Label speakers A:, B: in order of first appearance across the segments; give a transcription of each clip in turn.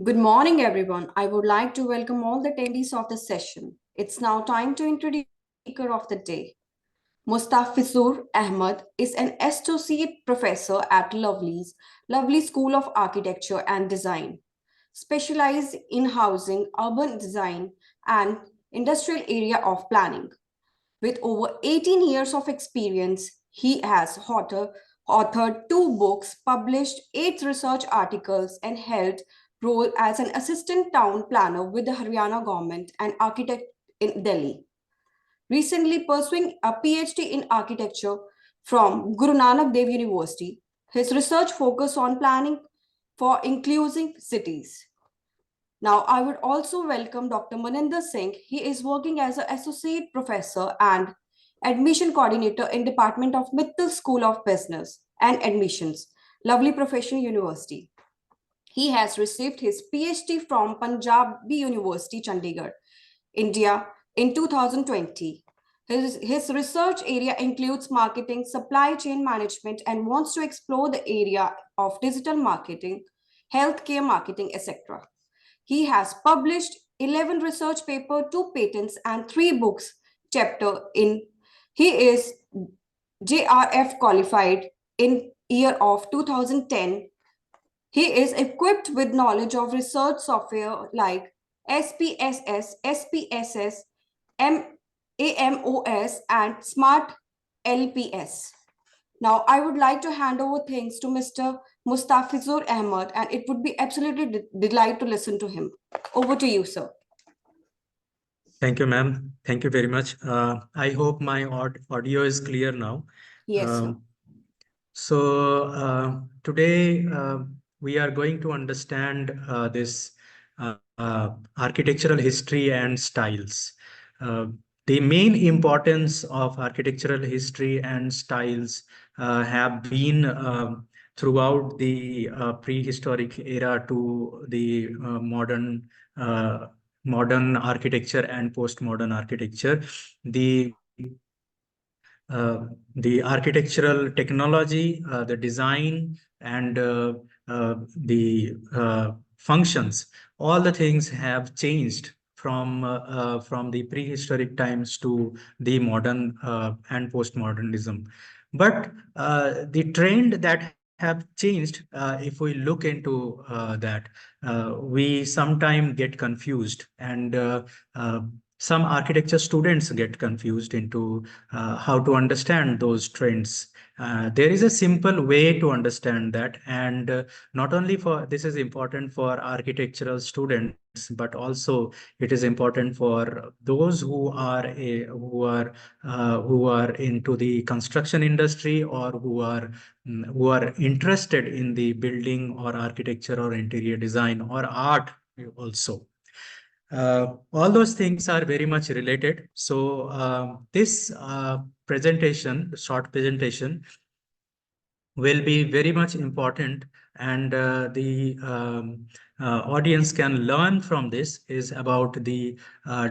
A: Good morning, everyone. I would like to welcome all the attendees of the session. It's now time to introduce the speaker of the day. Mustafizur Ahmad is an associate professor at Lovely School of Architecture and Design, specialized in housing, urban design, and industrial area of planning. With over 18 years of experience, he has authored two books, published eight research articles, and held role as an assistant town planner with the Haryana government and architect in Delhi. Recently pursuing a PhD in architecture from Guru Nanak Dev University, his research focused on planning for inclusive cities. Now, I would also welcome Dr. Maninder Singh. He is working as an associate professor and admission coordinator in Department of Mittal School of Business and Admissions, Lovely Professional University. He has received his PhD from Punjabi University, Chandigarh, India in 2020. His research area includes marketing, supply chain management, and wants to explore the area of digital marketing, healthcare marketing, etc. He has published 11 research papers, 2 patents, and 3 books chapter in. He is JRF qualified in year of 2010. He is equipped with knowledge of research software like SPSS, SPSS, AMOS, and Smart LPS. Now, I would like to hand over things to Mr. Mustafizur Ahmad, and it would be absolutely delight to listen to him. Over to you, sir.
B: Thank you, ma'am. Thank you very much. I hope my audio is clear now.
A: Yes, sir.
B: Today we are going to understand this architectural history and styles. The main importance of architectural history and styles have been throughout the prehistoric era to the modern architecture and postmodern architecture. The architectural technology, the design, and the functions, all the things have changed from the prehistoric times to the modern and postmodernism. But the trend that have changed, if we look into that, we sometimes get confused, and some architecture students get confused into how to understand those trends. There is a simple way to understand that, and not only for this is important for architectural students, but also it is important for those who are into the construction industry, or who are interested in the building or architecture or interior design or art also. All those things are very much related. So this presentation, short presentation, will be very much important, and the audience can learn from this is about the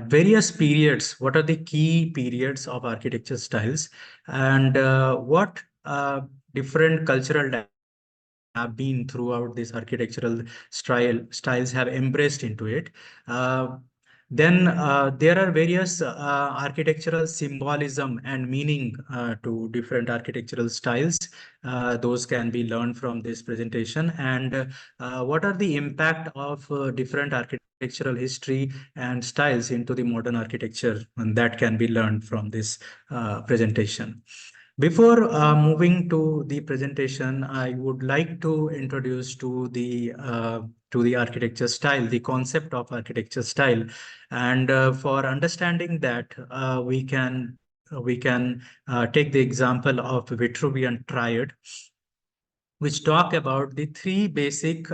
B: various periods. What are the key periods of architecture styles, and what different cultural have been throughout this architectural styles have embraced into it. Then there are various architectural symbolism and meaning to different architectural styles. Those can be learned from this presentation. And what are the impact of different architectural history and styles into the modern architecture, and that can be learned from this presentation. Before moving to the presentation, I would like to introduce to the architecture style, the concept of architecture style, and for understanding that, we can take the example of Vitruvian triad, which talk about the three basic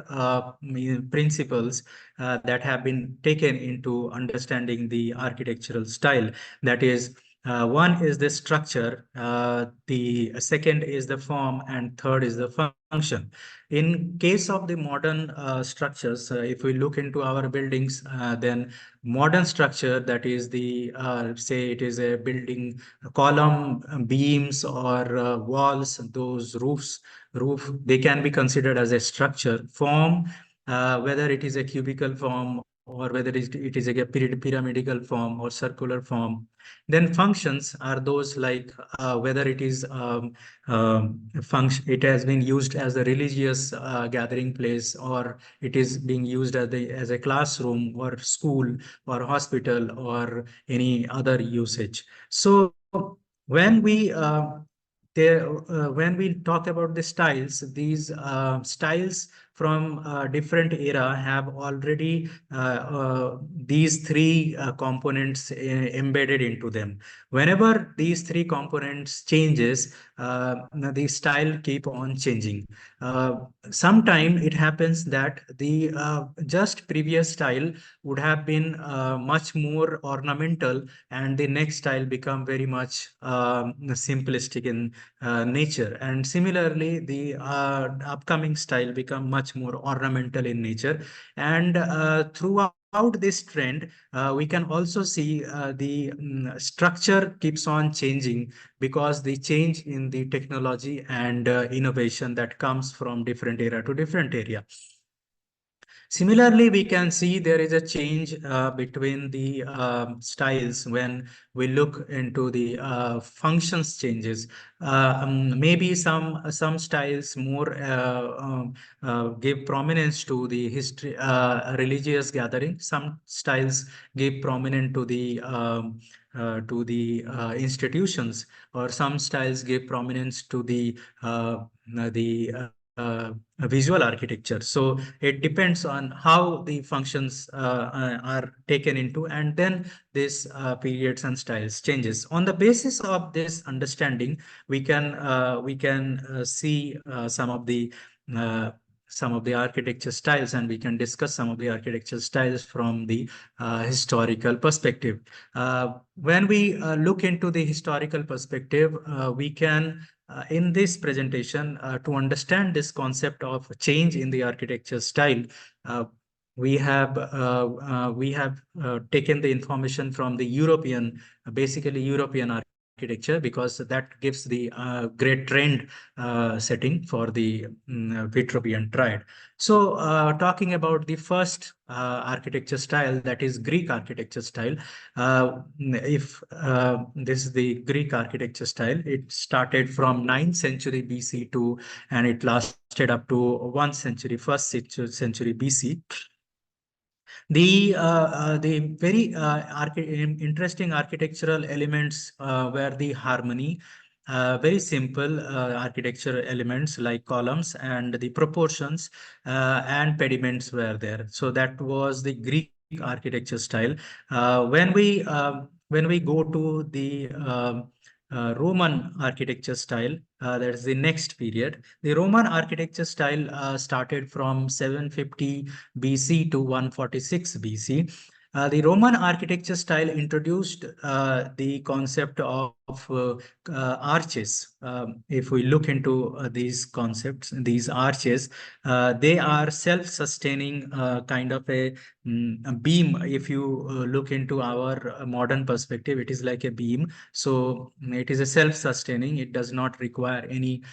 B: principles that have been taken into understanding the architectural style. That is, one is the structure, the second is the form, and third is the function. In case of the modern structures, if we look into our buildings, then modern structure, that is the say it is a building column, beams, or walls, those roof, they can be considered as a structure. Form whether it is a cubical form or whether it is a pyramidal form or circular form. Then functions are those like whether it is function, it has been used as a religious gathering place, or it is being used as a classroom or school or hospital or any other usage. So when we when we talk about the styles, these styles from different era have already these three components embedded into them. Whenever these three components changes, the style keep on changing. Sometime it happens that the just previous style would have been much more ornamental, and the next style become very much simplistic in nature. And similarly, the upcoming style become much more ornamental in nature. And throughout this trend, we can also see the structure keeps on changing because the change in the technology and innovation that comes from different era to different area. Similarly, we can see there is a change between the styles when we look into the functions changes. Maybe some styles more give prominence to the history, religious gathering. Some styles give prominence to the institutions, or some styles give prominence to the visual architecture. So it depends on how the functions are taken into, and then this periods and styles changes. On the basis of this understanding, we can see uh, some of the architecture styles, and we can discuss some of the architecture styles from the historical perspective. When we look into the historical perspective, we can in this presentation, to understand this concept of change in the architecture style, uh, we have taken the information from the European, basically European architecture, because that gives the great trend setting for the Vitruvian triad. So, talking about the first architecture style, that is Greek architecture style. If this is the Greek architecture style, it started from 9th century BC to, and it lasted up to 1st century, century BC. The very interesting architectural elements were the harmony, very simple architectural elements like columns, and the proportions and pediments were there. So that was the Greek architecture style. When we go to the Roman architecture style, that is the next period. The Roman architecture style started from 750 BC to 146 BC. The Roman architecture style introduced the concept of arches. If we look into these concepts, these arches, they are self-sustaining kind of a beam. If you look into our modern perspective, it is like a beam. So it is a self-sustaining. It does not require any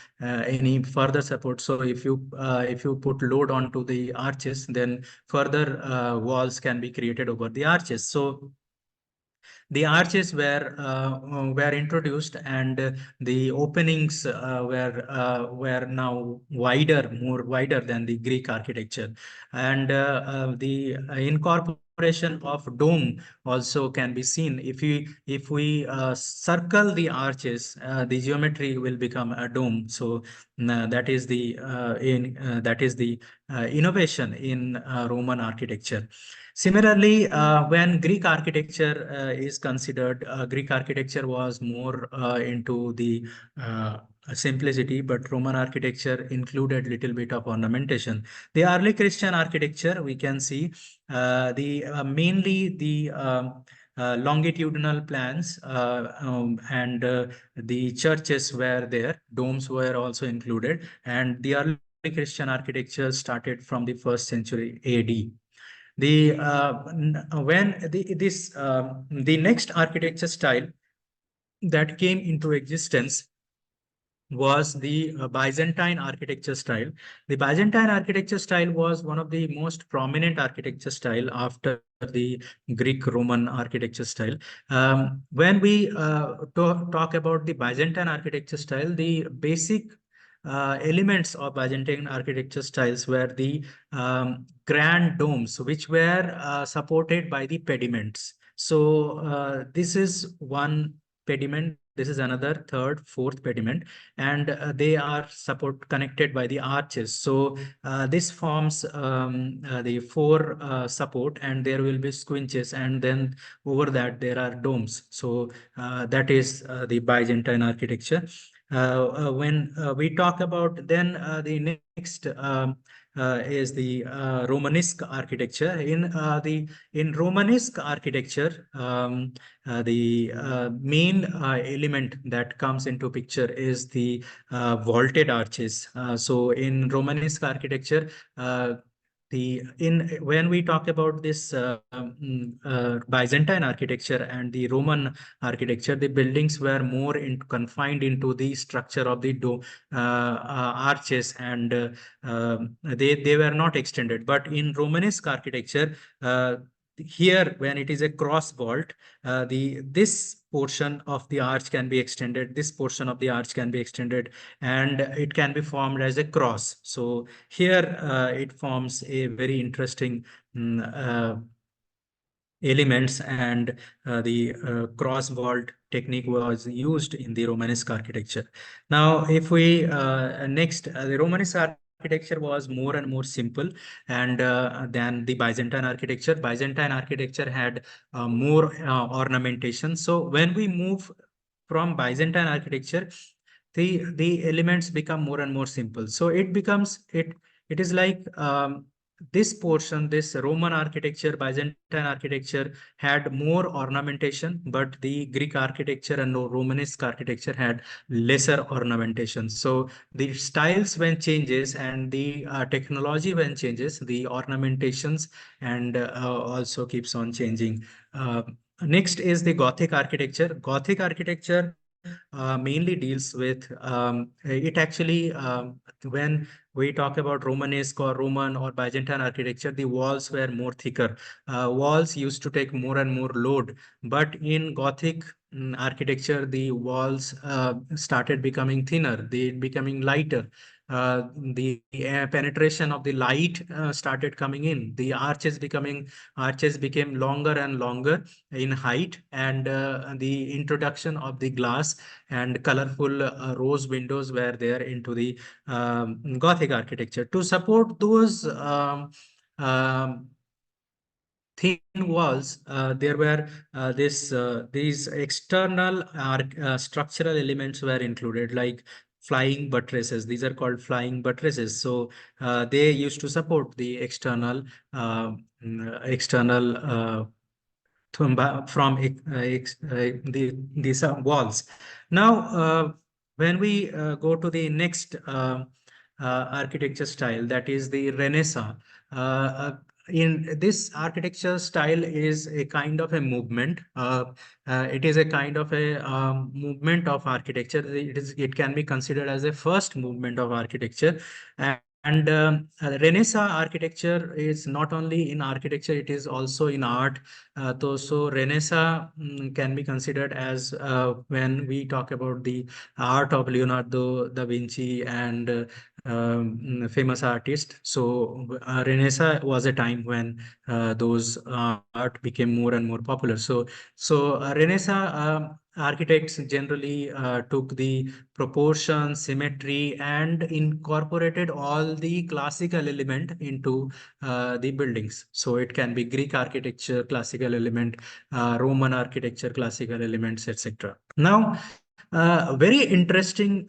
B: further support. So if you put load onto the arches, then further walls can be created over the arches. So the arches were introduced, and the openings were now more wider than the Greek architecture, and the incorporation of dome also can be seen. If we circle the arches, the geometry will become a dome. So that is the innovation in Roman architecture. Similarly, when Greek architecture is considered, Greek architecture was more into the simplicity, but Roman architecture included little bit of ornamentation. The early Christian architecture, we can see the mainly the longitudinal plans, and the churches were there, domes were also included, and the early Christian architecture started from the 1st century AD. The when the next architecture style that came into existence was the Byzantine architecture style. The Byzantine architecture style was one of the most prominent architecture style after the Greek-Roman architecture style. When we talk about the Byzantine architecture style, the basic elements of Byzantine architecture styles were the grand domes, which were supported by the pediments. So this is one pediment, this is another third, fourth pediment, and they are connected by the arches. So this forms the four support, and there will be squinches, and then over that there are domes. So that is the Byzantine architecture. When we talk about then the next is the Romanesque architecture. In Romanesque architecture, the main element that comes into picture is the vaulted arches. So in Romanesque architecture, the in when we talk about this Byzantine architecture and the Roman architecture, the buildings were more confined into the structure of the arches, and they were not extended. But in Romanesque architecture, here when it is a cross vault, this portion of the arch can be extended, this portion of the arch can be extended, and it can be formed as a cross. So here it forms a very interesting elements, and the cross vault technique was used in the Romanesque architecture. Now, if we next, the Romanesque architecture was more and more simple and than the Byzantine architecture. Byzantine architecture had more ornamentation. So when we move from Byzantine architecture, the elements become more and more simple. So it is like this portion, this Roman architecture, Byzantine architecture had more ornamentation, but the Greek architecture and Romanesque architecture had lesser ornamentation. So the styles when changes and the technology when changes, the ornamentations and also keeps on changing. Next is the Gothic architecture. Gothic architecture mainly deals with it actually when we talk about Romanesque or Roman or Byzantine architecture, the walls were more thicker. Walls used to take more and more load, but in Gothic architecture, the walls started becoming thinner, they becoming lighter. The penetration of the light started coming in. The arches became longer and longer in height, and the introduction of the glass and colorful rose windows were there into the Gothic architecture. To support those thin walls, there were these external structural elements were included, like flying buttresses. These are called flying buttresses. So they used to support the external from these walls. Now, when we go to the next architecture style, that is the Renaissance. In this architecture style is a kind of a movement. It is a kind of a movement of architecture. It can be considered as a first movement of architecture. And Renaissance architecture is not only in architecture, it is also in art. So Renaissance can be considered as when we talk about the art of Leonardo da Vinci and famous artists. So Renaissance was a time when those art became more and more popular. So Renaissance architects generally took the proportion, symmetry, and incorporated all the classical element into the buildings. So it can be Greek architecture, classical element, Roman architecture, classical elements, etc. Now, very interesting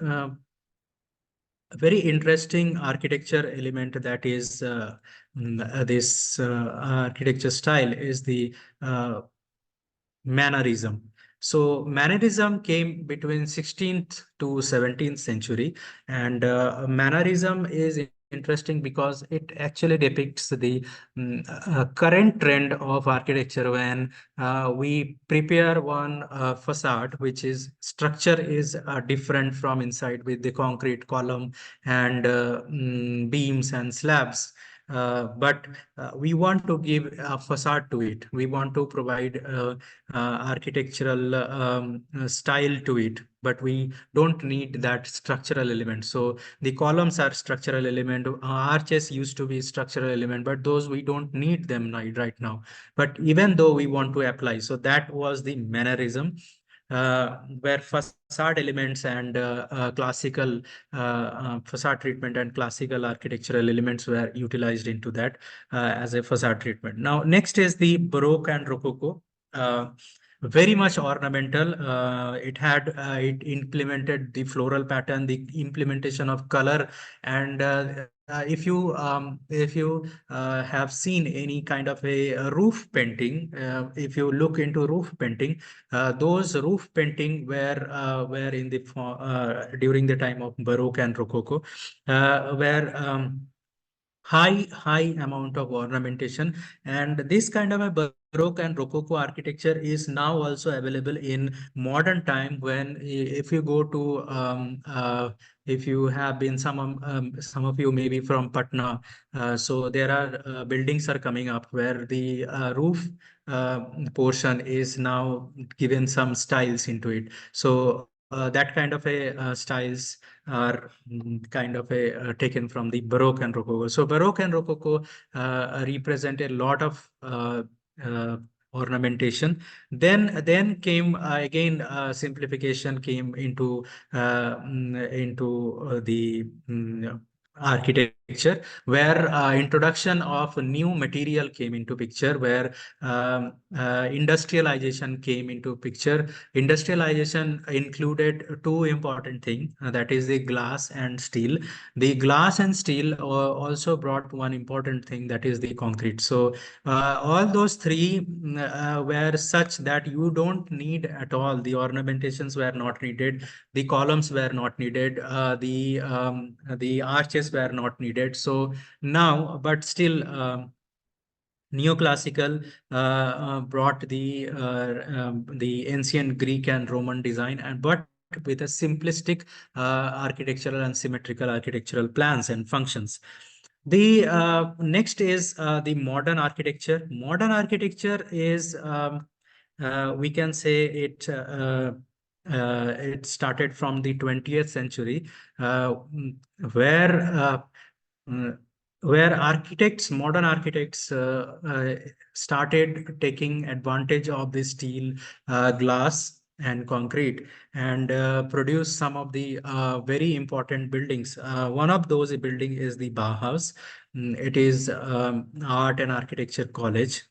B: architecture element that is this architecture style is the mannerism. So mannerism came between 16th to 17th century, and mannerism is interesting because it actually depicts the current trend of architecture when we prepare one facade, which is structure is different from inside with the concrete column and beams and slabs. But we want to give a facade to it. We want to provide architectural style to it, but we don't need that structural element. So the columns are structural element. Arches used to be structural element, but those we don't need them right now. But even though we want to apply, so that was the mannerism where facade elements and classical facade treatment and classical architectural elements were utilized into that as a facade treatment. Now, next is the Baroque and Rococo. Very much ornamental. It implemented the floral pattern, the implementation of color, and if you have seen any kind of a roof painting, if you look into roof painting, those roof painting were in the during the time of Baroque and Rococo, where high amount of ornamentation, and this kind of a Baroque and Rococo architecture is now also available in modern time. When if you go to if you have been some of you maybe from Patna, so there are buildings are coming up where the roof portion is now given some styles into it. So that kind of a styles are kind of a taken from the Baroque and Rococo. So Baroque and Rococo represent a lot of uh, ornamentation. Then came again simplification came into the architecture, where introduction of new material came into picture, where industrialization came into picture. Industrialization included two important things, that is the glass and steel. The glass and steel also brought one important thing, that is the concrete. So all those three were such that you don't need at all. The ornamentations were not needed. The columns were not needed. The arches were not needed. So now, but still, neoclassical brought the ancient Greek and Roman design, and but with a simplistic architectural and symmetrical architectural plans and functions. The next is the modern architecture. Modern architecture is we can say it started from the 20th century, where uh, where architects, modern architects, started taking advantage of the steel, glass, and concrete, and produce some of the very important buildings. One of those building is the Bauhaus. It is art and architecture college.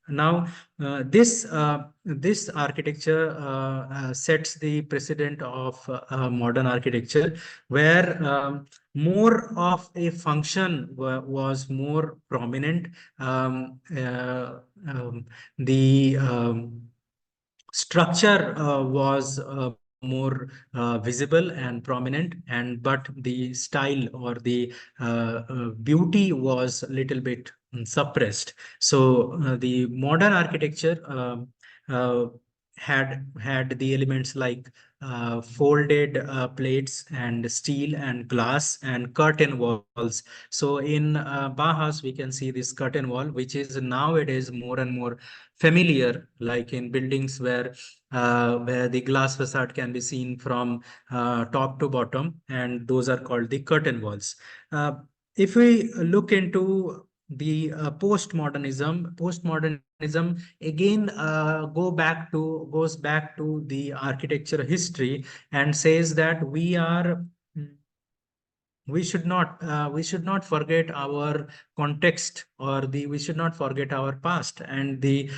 B: Now, this architecture sets the precedent of modern architecture, where more of a function was more prominent. The structure was more visible and prominent, and but the style or the beauty was a little bit suppressed. So the modern architecture uh, had the elements like folded plates and steel and glass and curtain walls. So in Bauhaus, we can see this curtain wall, which is nowadays more and more familiar, like in buildings where the glass facade can be seen from top to bottom, and those are called the curtain walls. If we look into the postmodernism again goes back to the architecture history and says that we should not forget our context, or the we should not forget our past. And the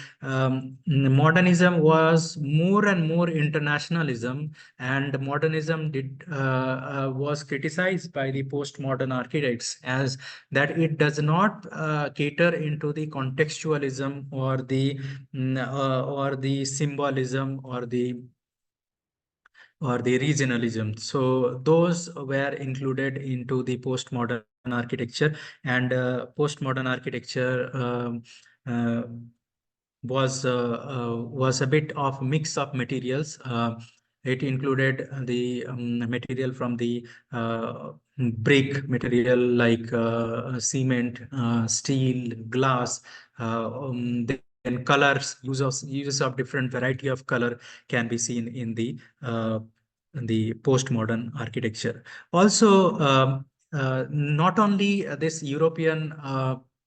B: modernism was more and more internationalism, and modernism did was criticized by the postmodern architects as that it does not cater into the contextualism or the symbolism or the regionalism. So those were included into the postmodern architecture, and postmodern architecture was a bit of mix of materials. It included the material from the brick material like cement, steel, glass, then colors, use of different variety of color can be seen in the postmodern architecture. Also, not only this European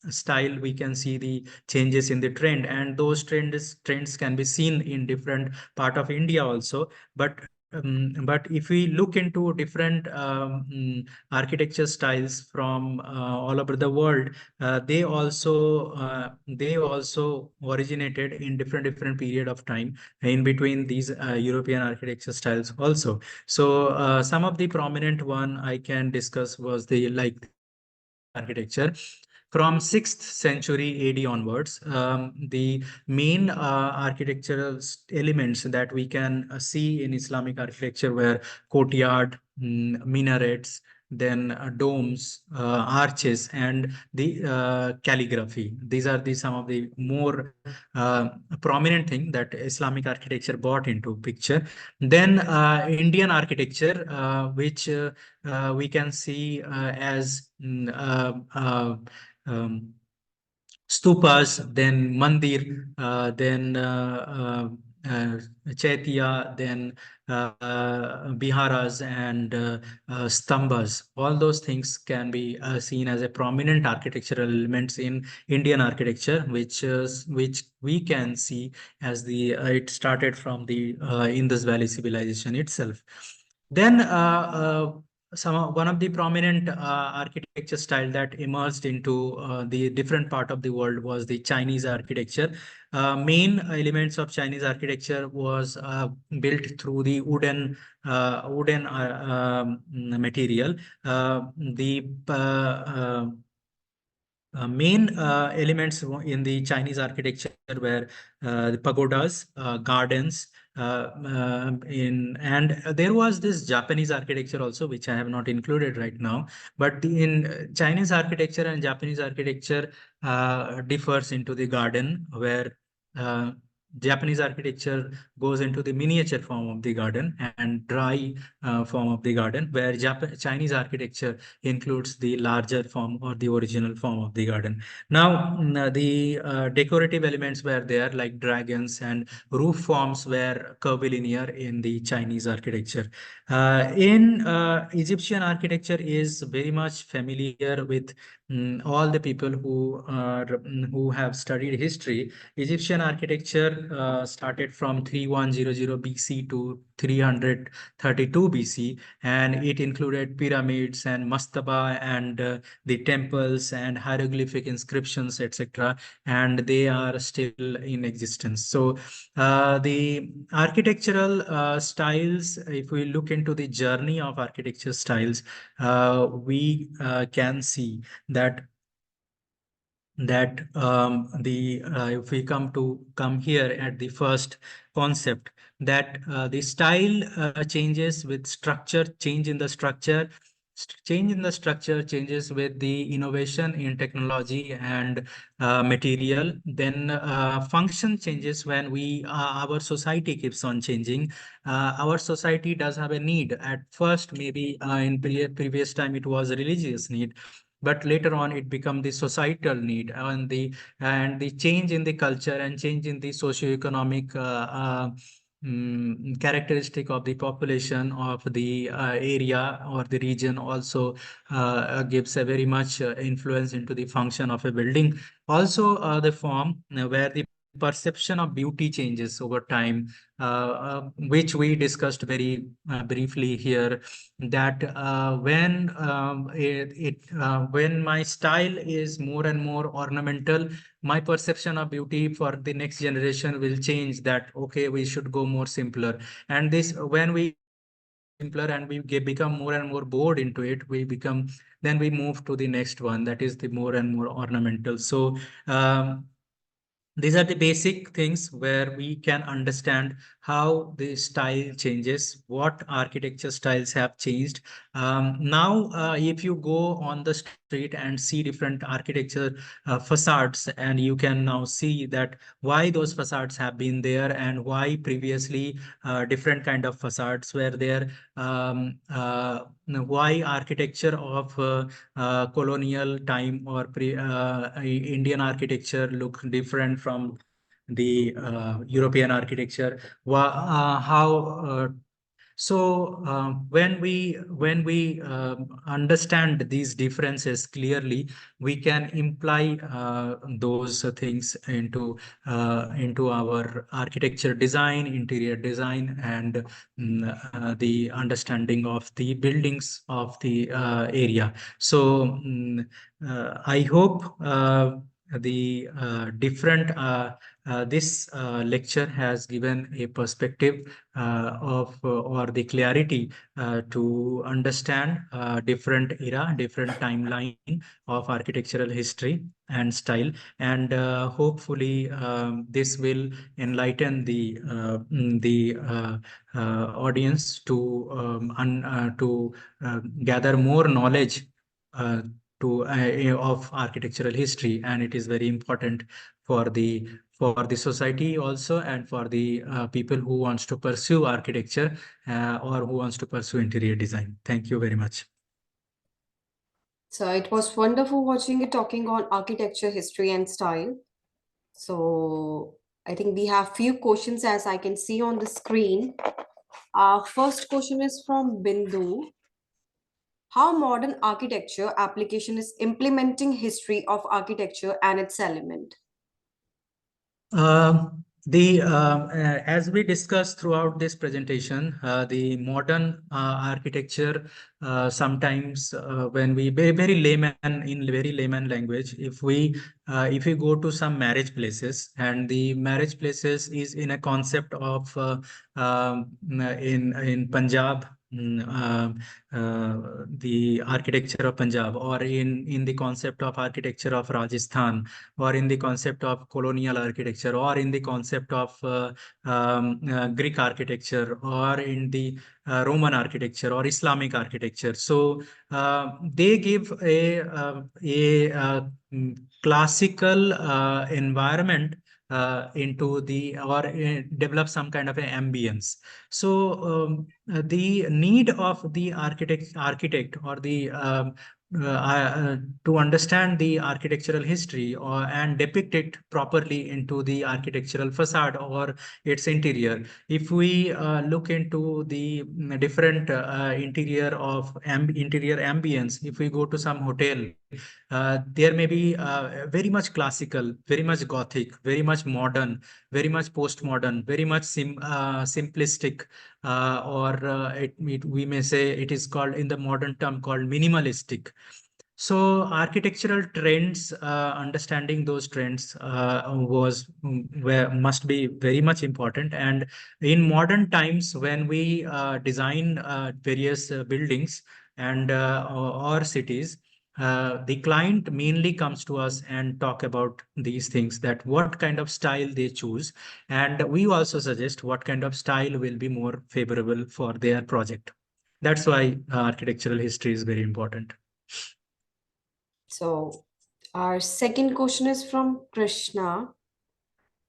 B: style, we can see the changes in the trend, and those trends can be seen in different part of India also. But if we look into different architecture styles from all over the world, they also originated in different period of time in between these European architecture styles also. So some of the prominent one I can discuss was the like architecture. From 6th century AD onwards, the main architectural elements that we can see in Islamic architecture were courtyard, minarets, then domes, arches, and the calligraphy. These are some of the more prominent thing that Islamic architecture brought into picture. Then Indian architecture, which we can see as um, stupas, then mandir, then chaitya, then biharas, and stambhas. All those things can be seen as a prominent architectural elements in Indian architecture, which we can see as the it started from the Indus Valley civilization itself. Then one of the prominent architecture style that emerged into the different part of the world was the Chinese architecture. Main elements of Chinese architecture was built through the wooden material. The main elements in the Chinese architecture were the pagodas, gardens, and there was this Japanese architecture also, which I have not included right now. But in Chinese architecture and Japanese architecture differs into the garden, where Japanese architecture goes into the miniature form of the garden and dry form of the garden, where Chinese architecture includes the larger form or the original form of the garden. Now, the decorative elements were there, like dragons, and roof forms were curvilinear in the Chinese architecture. In Egyptian architecture is very much familiar with all the people who have studied history. Egyptian architecture started from 3100 BC to 332 BC, and it included pyramids and mastaba and the temples and hieroglyphic inscriptions, etc. And they are still in existence. So the architectural styles, if we look into the journey of architecture styles, we can see that the if we come here at the first concept, that the style changes with structure, change in the structure. Change in the structure changes with the innovation in technology and material. Then function changes when our society keeps on changing. Our society does have a need. At first, maybe in previous time, it was a religious need, but later on it become the societal need, and the change in the culture and change in the socio-economic characteristic of the population of the area or the region also gives a very much influence into the function of a building. Also the form where the perception of beauty changes over time, which we discussed very briefly here, that when my style is more and more ornamental, my perception of beauty for the next generation will change, that okay, we should go more simpler. And this, when we simpler and we become more and more bored into it, then we move to the next one, that is the more and more ornamental. So these are the basic things where we can understand how the style changes, what architecture styles have changed. Now, if you go on the street and see different architecture facades, and you can now see that why those facades have been there and why previously different kind of facades were there. Why architecture of colonial time or Indian architecture look different from the European architecture. How when we understand these differences clearly, we can imply those things into our architecture design, interior design, and the understanding of the buildings of the area. So I hope the different this lecture has given a perspective of or the clarity to understand different era, different timeline of architectural history and style, and hopefully this will enlighten the audience to gather more knowledge uh, of architectural history, and it is very important for the society also, and for the people who wants to pursue architecture or who wants to pursue interior design. Thank you very much.
A: So it was wonderful watching you talking on architecture, history, and style. So I think we have few questions as I can see on the screen. Our first question is from Bindu. How modern architecture application is implementing history of architecture and its element?
B: As we discussed throughout this presentation, the modern architecture sometimes when we very layman in very layman language, if we go to some marriage places, and the marriage places is in a concept of in Punjab. The architecture of Punjab, or in the concept of architecture of Rajasthan, or in the concept of colonial architecture, or in the concept of Greek architecture, or in the Roman architecture or Islamic architecture. So they give a classical environment into the, or develop some kind of an ambience. So the need of the architect or the to understand the architectural history, and depict it properly into the architectural facade or its interior. If we look into the different interior ambience, if we go to some hotel, there may be very much classical, very much Gothic, very much modern, very much postmodern, very much simplistic, or we may say it is called, in the modern term, called minimalistic. So architectural trends, understanding those trends must be very much important. And in modern times, when we design various buildings and or cities, the client mainly comes to us and talk about these things, that what kind of style they choose, and we also suggest what kind of style will be more favorable for their project. That's why architectural history is very important.
A: So our second question is from Krishna.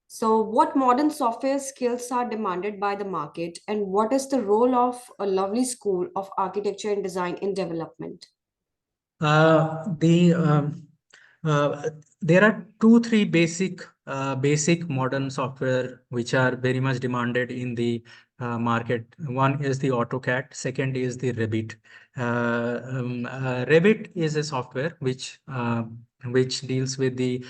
A: So what modern software skills are demanded by the market, and what is the role of a lovely school of architecture and design in development?
B: The There are two, three basic modern software which are very much demanded in the market. One is the AutoCAD, second is the Revit. Revit is a software which deals with the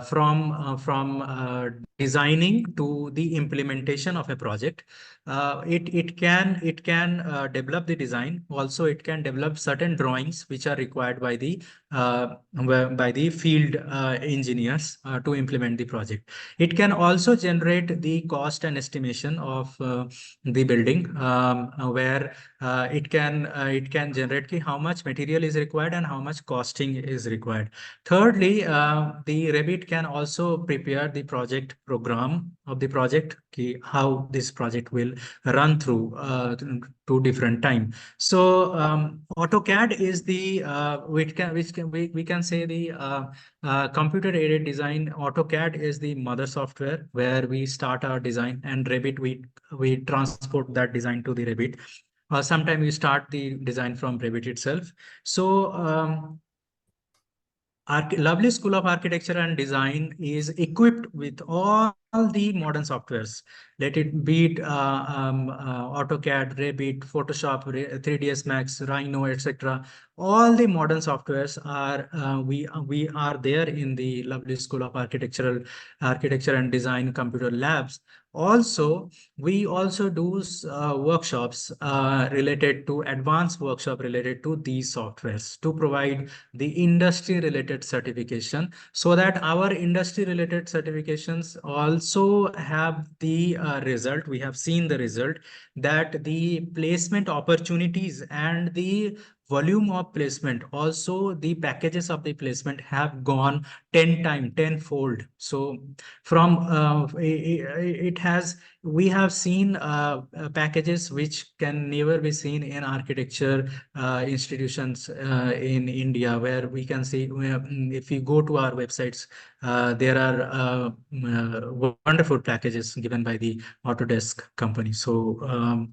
B: from designing to the implementation of a project. It can develop the design. Also, it can develop certain drawings which are required by the field engineers to implement the project. It can also generate the cost and estimation of the building, where it can generate how much material is required and how much costing is required. Thirdly, the Revit can also prepare the project program of the project, how this project will run through two different time. So AutoCAD is the we can say the computer aided design. AutoCAD is the mother software where we start our design, and Revit we transport that design to the Revit. Sometimes we start the design from Revit itself. So Lovely School of Architecture and Design is equipped with all the modern softwares. Let it be it AutoCAD, Revit, Photoshop, 3ds Max, Rhino, etc. All the modern softwares are we are there in the Lovely School of Architecture and Design computer labs. Also, we also do workshops related to advanced workshop related to these softwares to provide the industry related certification, so that our industry related certifications also have the result. We have seen the result that the placement opportunities and the volume of placement, also the packages of the placement have gone 10 times, tenfold. So from it has we have seen packages which can never be seen in architecture institutions in India, where we can see if you go to our websites, there are wonderful packages given by the Autodesk company. So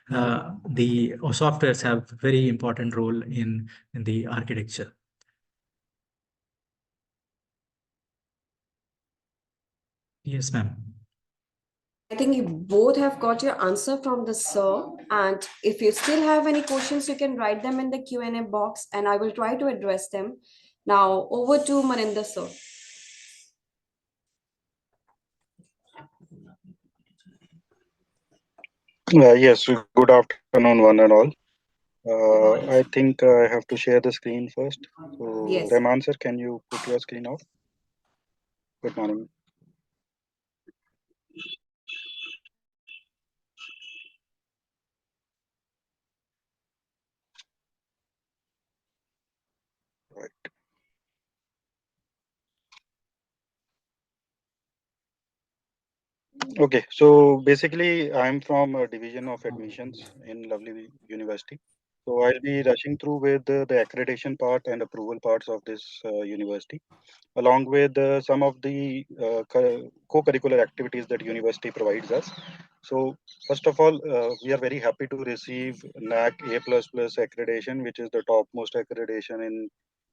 B: the softwares have very important role in the architecture. Yes, ma'am.
A: I think you both have got your answer from the sir. And if you still have any questions, you can write them in the Q&A box and I will try to address them. Now over to Maninder sir.
C: Yes, good afternoon, one and all. I think I have to share the screen first. So,
A: Yes.
C: Rahman sir, can you put your screen off? Good morning. Right. Okay, so basically, I'm from a division of admissions in Lovely University. So I'll be rushing through with the accreditation part and approval parts of this university, along with some of the co-curricular activities that university provides us. So first of all, we are very happy to receive NAC A++ accreditation, which is the topmost accreditation in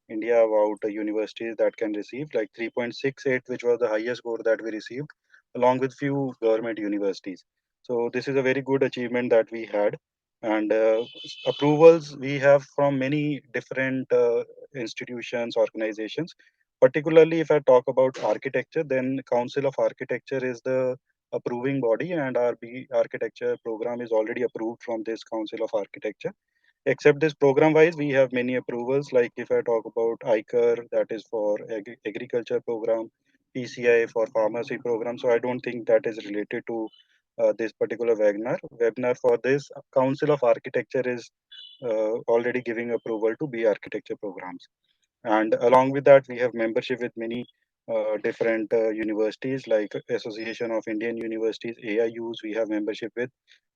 C: India about universities that can receive, like 3.68, which was the highest score that we received, along with few government universities. So this is a very good achievement that we had. And approvals we have from many different institutions, organizations. Particularly, if I talk about architecture, then Council of Architecture is the approving body, and our B architecture program is already approved from this Council of Architecture. Except this program wise, we have many approvals. Like if I talk about ICAR, that is for agriculture program, PCI for pharmacy program. So I don't think that is related to this particular webinar. Webinar for this Council of Architecture is already giving approval to B architecture programs. And along with that, we have membership with many different universities like Association of Indian Universities, AIUs, we have membership with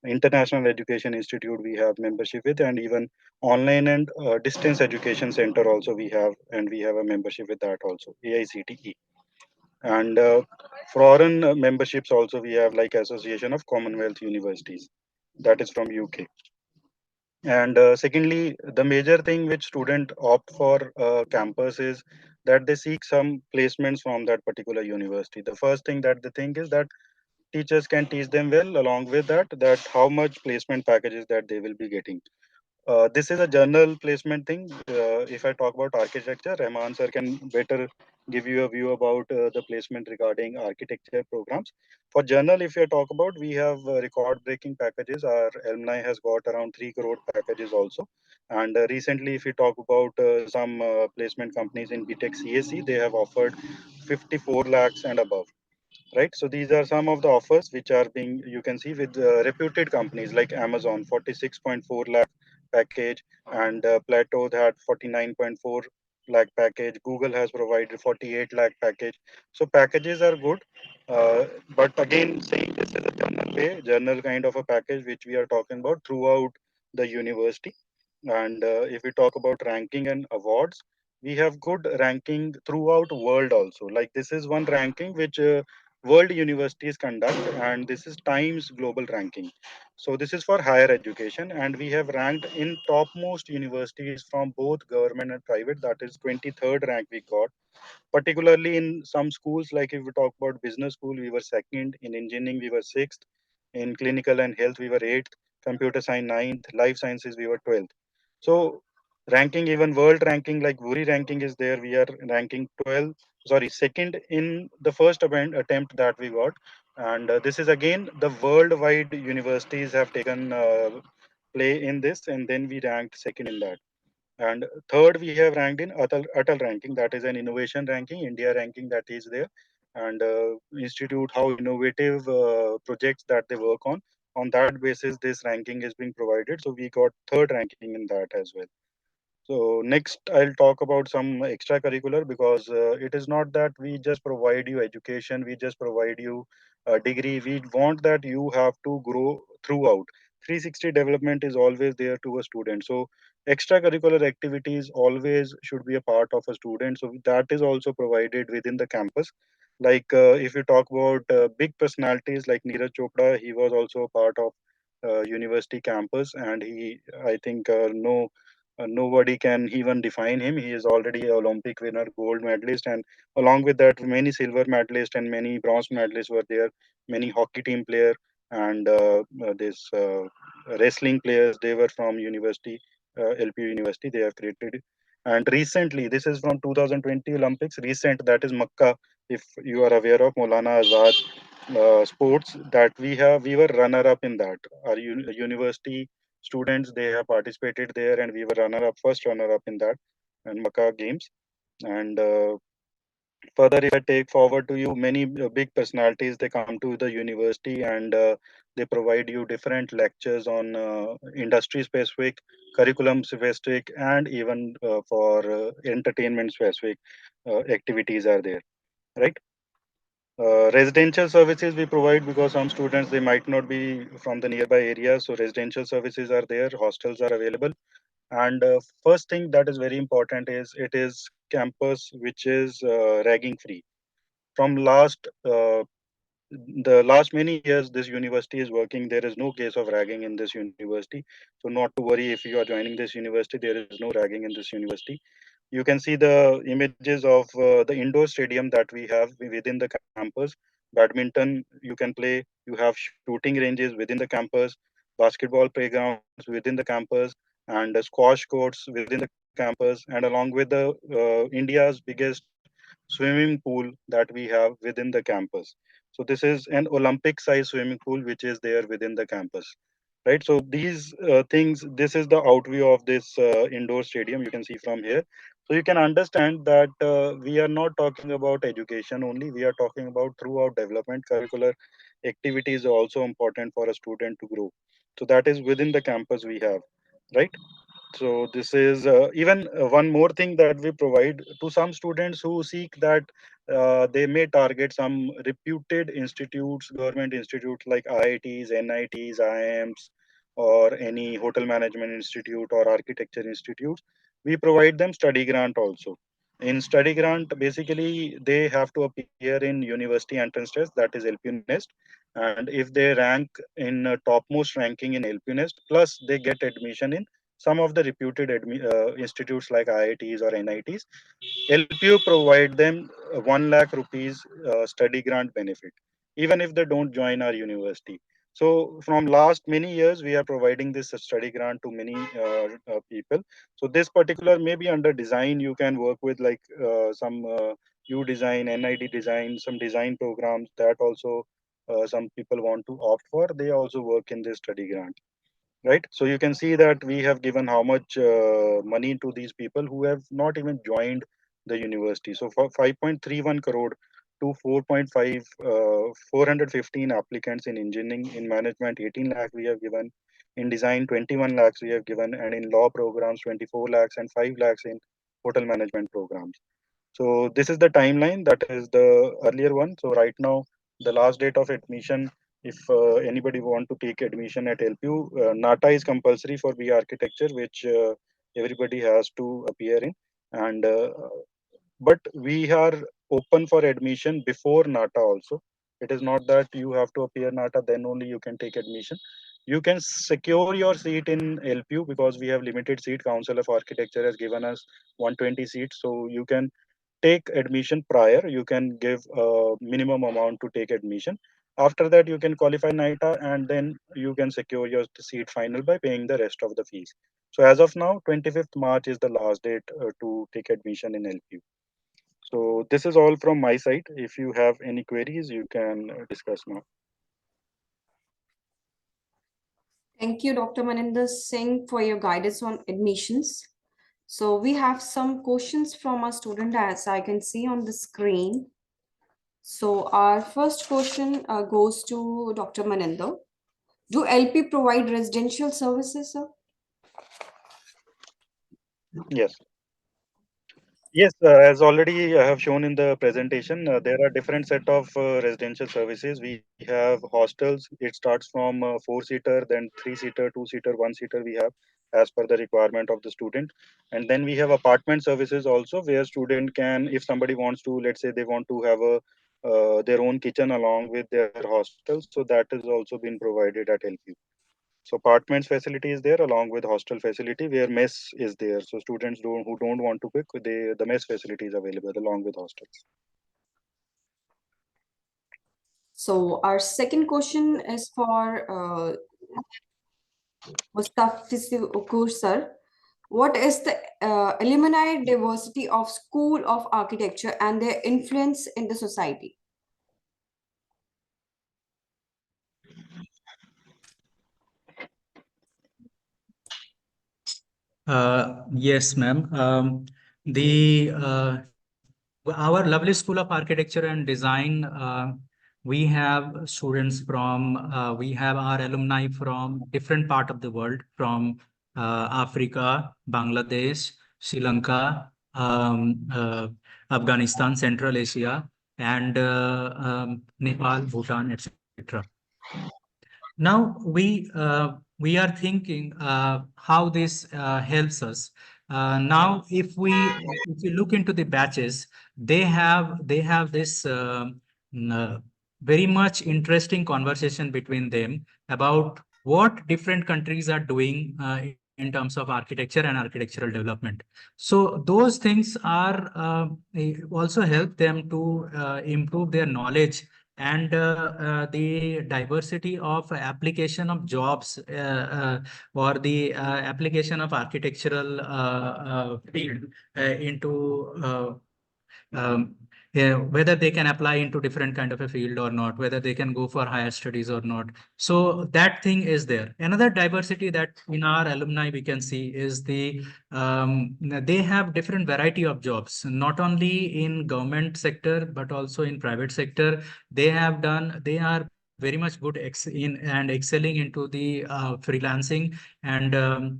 C: International Education Institute, we have membership with, and even online and distance education center also we have, and we have a membership with that also, AICTE. And foreign memberships also we have, like Association of Commonwealth Universities, that is from UK. And secondly, the major thing which student opt for campus is that they seek some placements from that particular university. The first thing that they think is that teachers can teach them well. Along with that, that how much placement packages that they will be getting. This is a general placement thing. If I talk about architecture, Rahman sir can better give you a view about the placement regarding architecture programs. For journal, if you talk about, we have record-breaking packages. Our alumni has got around 3 crore packages also. And recently, if you talk about some placement companies in BTech CSE, they have offered 54 lakhs and above, right? So these are some of the offers which are being, you can see with reputed companies like Amazon, 46.4 lakh package, and Plateau had 49.4 lakh package. Google has provided 48 lakh package. So packages are good. But again, saying this is a journal kind of a package which we are talking about throughout the university. And if we talk about ranking and awards, we have good ranking throughout world also. Like this is one ranking which world universities conduct, and this is Times Global Ranking. So this is for higher education, and we have ranked in topmost universities from both government and private. That is 23rd rank we got. Particularly in some schools, like if we talk about business school, we were second. In engineering, we were sixth. In clinical and health, we were eighth. Computer science ninth. Life sciences, we were 12th. So ranking, even world ranking like Wuri ranking is there. We are ranking 12, sorry, second in the first attempt that we got. And this is again the worldwide universities have taken play in this, and then we ranked second in that. And third, we have ranked in Atal ranking, that is an innovation ranking, India ranking that is there, and institute how innovative projects that they work on. On that basis, this ranking is being provided. So we got third ranking in that as well. So next, I'll talk about some extracurricular, because it is not that we just provide you education, we just provide you a degree. We want that you have to grow throughout. 360 development is always there to a student. So extracurricular activities always should be a part of a student. So that is also provided within the campus. Like if you talk about big personalities like Neeraj Chopra, he was also a part of university campus, and he, I think, nobody can even define him. He is already an Olympic winner, gold medalist, and along with that, many silver medalists and many bronze medalists were there. Many hockey team player and this wrestling players. They were from university, LPU University. They have created. And recently, this is from 2020 Olympics. Recent, that is Makkah. If you are aware of Maulana Azad sports, that we were runner up in that. Our university students, they have participated there, and we were runner up, first runner up in that and Makkah games. And further, if I take forward to you, many big personalities, they come to the university, and they provide you different lectures on industry specific, curriculum specific, and even for entertainment specific activities are there, right? Residential services we provide, because some students, they might not be from the nearby area, so residential services are there, hostels are available. And first thing that is very important is it is campus which is ragging free. From the last many years, this university is working. There is no case of ragging in this university. So not to worry, if you are joining this university, there is no ragging in this university. You can see the images of the indoor stadium that we have within the campus. Badminton you can play. You have shooting ranges within the campus, basketball playgrounds within the campus, and squash courts within the campus, and along with the India's biggest swimming pool that we have within the campus. So this is an Olympic size swimming pool which is there within the campus, right? So these things, this is the outview of this indoor stadium you can see from here. So you can understand that we are not talking about education only, we are talking about throughout development. Curricular activity is also important for a student to grow. So that is within the campus we have, right? So this is even one more thing that we provide to some students who seek that they may target some reputed institutes, government institutes like IITs, NITs, IIMs, or any hotel management institute or architecture institutes. We provide them study grant also. In study grant, basically they have to appear in university entrance test, that is LP Nest, and if they rank in topmost ranking in LP Nest, plus they get admission in some of the reputed institutes like IITs or NITs, LPU provide them 1 lakh rupees study grant benefit, even if they don't join our university. So from last many years, we are providing this study grant to many people. So this particular maybe under design, you can work with like some U design, NID design, some design programs that also some people want to opt for. They also work in this study grant, right? So you can see that we have given how much money to these people who have not even joined the university. So for 5.31 crore to 4.5 415 applicants in engineering, in management 18 lakh we have given, in design 21 lakhs we have given, and in law programs 24 lakhs and 5 lakhs in hotel management programs. So this is the timeline. That is the earlier one. So right now, the last date of admission, if anybody want to take admission at LPU, NATA is compulsory for B architecture, which everybody has to appear in. And but we are open for admission before NATA also. It is not that you have to appear NATA, then only you can take admission. You can secure your seat in LPU because we have limited seat. Council of Architecture has given us 120 seats, so you can take admission prior. You can give a minimum amount to take admission. After that, you can qualify NITA, and then you can secure your seat final by paying the rest of the fees. So as of now, 25th March is the last date to take admission in LPU. So this is all from my side. If you have any queries, you can discuss now.
A: Thank you, Dr. Maninder Singh, for your guidance on admissions. So we have some questions from our student as I can see on the screen. So our first question goes to Dr. Maninder. Do LP provide residential services, sir?
C: Yes. Yes, as already I have shown in the presentation, there are different set of residential services. We have hostels. It starts from four-seater, then three-seater, two-seater, one-seater we have as per the requirement of the student. And then we have apartment services also where student can, if somebody wants to, let's say they want to have a their own kitchen along with their hostel. So that has also been provided at LPU. So apartments facility is there along with hostel facility where mess is there. So students who don't want to cook, the mess facility is available along with hostels.
A: So our second question is for Mustafizukur sir. What is the alumni diversity of School of Architecture and their influence in the society?
B: Yes, ma'am. The our lovely School of Architecture and Design, we have students from, we have our alumni from different part of the world, from Africa, Bangladesh, Sri Lanka, Afghanistan, Central Asia, and Nepal, Bhutan, etc. Now we are thinking how this helps us. Now, if we look into the batches, they have this very much interesting conversation between them about what different countries are doing in terms of architecture and architectural development. So those things are also help them to improve their knowledge and the diversity of application of jobs or the application of architectural field into yeah, whether they can apply into different kind of a field or not, whether they can go for higher studies or not. So that thing is there. Another diversity that in our alumni we can see is they have different variety of jobs, not only in government sector, but also in private sector. They are very much good in and excelling into the freelancing and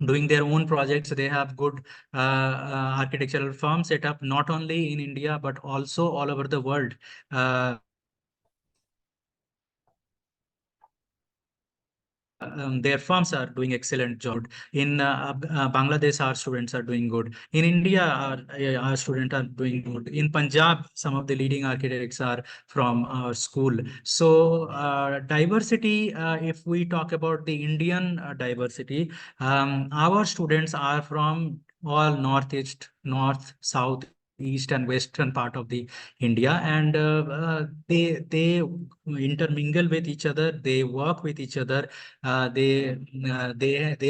B: doing their own projects. They have good architectural firms set up not only in India but also all over the world. Their firms are doing excellent job. In Bangladesh, our students are doing good. In India, our students are doing good. In Punjab, some of the leading architects are from our school. So diversity, if we talk about the Indian diversity, our students are from all northeast, north, south, east and western part of the India, and they intermingle with each other. They work with each other. They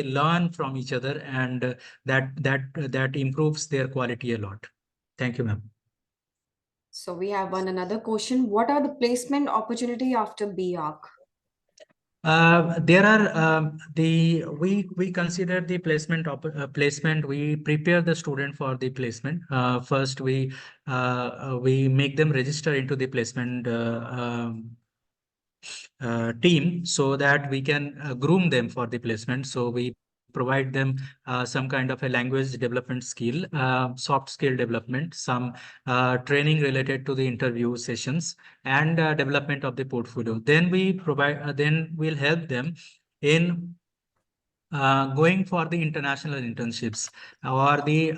B: learn from each other, and that improves their quality a lot. Thank you, ma'am.
A: So we have another question. What are the placement opportunity after BArch?
B: There are we consider the placement. We prepare the student for the placement. First, we make them register into the placement team so that we can groom them for the placement. So we provide them some kind of a language development skill, soft skill development, some training related to the interview sessions, and development of the portfolio. Then we provide, then we'll help them in going for the international internships or the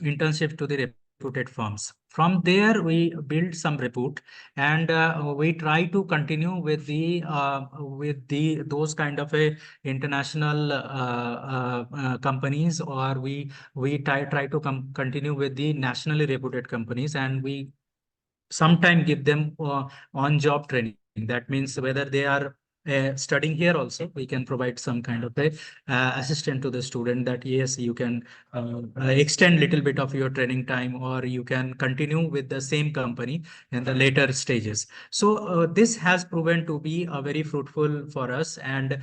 B: internship to the reputed firms. From there, we build some repute, and we try to continue with the those kind of a international companies, or we try to continue with the nationally reputed companies, and we sometime give them on-job training. That means whether they are studying here also, we can provide some kind of a assistant to the student, that yes, you can extend little bit of your training time, or you can continue with the same company in the later stages. So this has proven to be very fruitful for us, and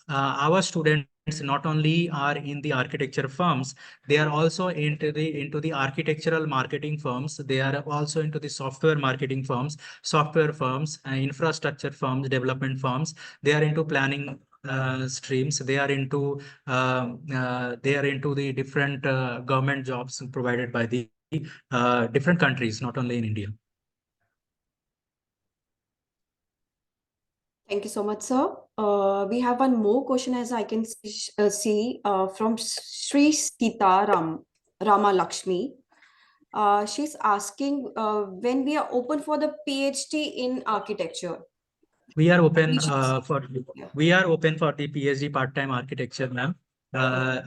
B: our students not only are in the architecture firms, they are also into the architectural marketing firms. They are also into the software marketing firms, software firms, infrastructure firms, development firms. They are into planning streams. They are into the different government jobs provided by the different countries, not only in India.
A: Thank you so much, sir. We have one more question, as I can see from Sri Sita Rama Lakshmi. She's asking when we are open for the PhD in architecture.
B: We are open
A: Yeah.
B: we are open for the PhD part-time architecture, ma'am.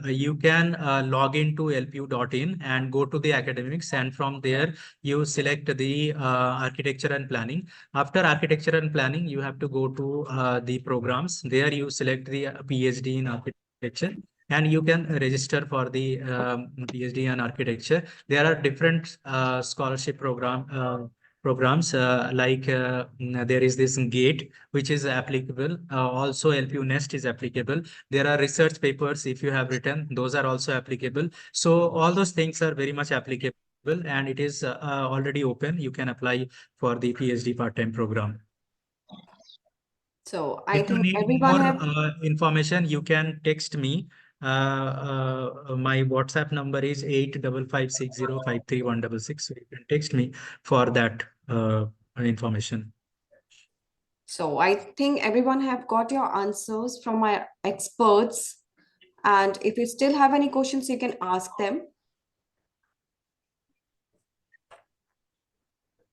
B: You can log into lpu.in and go to the academics, and from there you select the architecture and planning. After architecture and planning, you have to go to the programs. There you select the PhD in architecture, and you can register for the PhD in architecture. There are different scholarship programs like there is this GATE, which is applicable. Also LPU Nest is applicable. There are research papers, if you have written, those are also applicable. So all those things are very much applicable, and it is already open. You can apply for the PhD part-time program.
A: So I
B: If you
A: think
B: need
A: everyone
B: more
A: have
B: information, you can text me. My WhatsApp number is 8556053166. So you can text me for that information.
A: So I think everyone have got your answers from my experts. And if you still have any questions, you can ask them.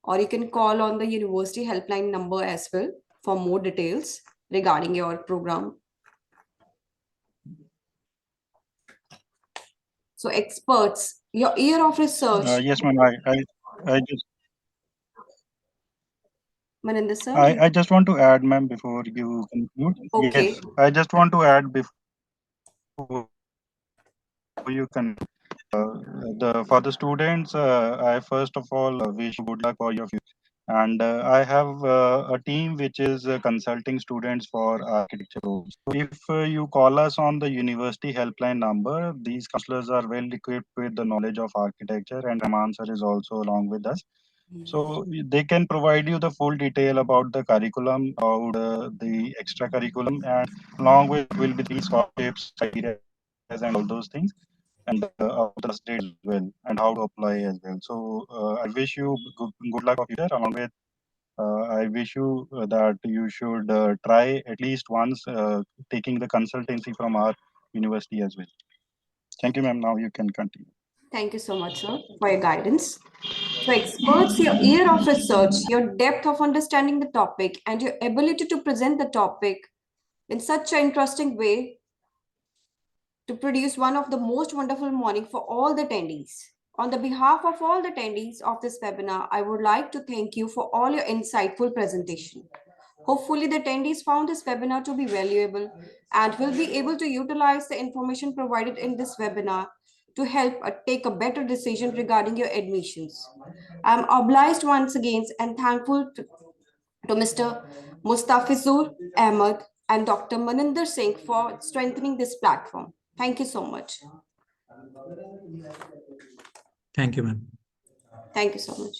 A: Or you can call on the university helpline number as well for more details regarding your program. So experts, your year of research.
C: Yes, ma'am.
A: Maninder sir.
C: I just want to add, ma'am, before you conclude.
A: Okay.
C: Yes, I just want to add before you conclude. For the students, I first of all wish you good luck for your future. And I have a team which is consulting students for architecture roles. So if you call us on the university helpline number, these counselors are well equipped with the knowledge of architecture, and Raman is also along with us. So they can provide you the full detail about the curriculum, about the extra curriculum, and along with will be the scholarships, criteria, and all those things, and of the last date as well, and how to apply as well. So I wish you good luck for future. Along with, I wish you that you should try at least once taking the consultancy from our university as well. Thank you, ma'am. Now you can continue.
A: Thank you so much, sir, for your guidance. So experts, your year of research, your depth of understanding the topic, and your ability to present the topic in such an interesting way to produce one of the most wonderful morning for all the attendees. On the behalf of all the attendees of this webinar, I would like to thank you for all your insightful presentation. Hopefully the attendees found this webinar to be valuable and will be able to utilize the information provided in this webinar to help take a better decision regarding your admissions. I'm obliged once again and thankful to Mr. Mustafizur Ahmed and Dr. Maninder Singh for strengthening this platform. Thank you so much.
B: Thank you, ma'am.
A: Thank you so much.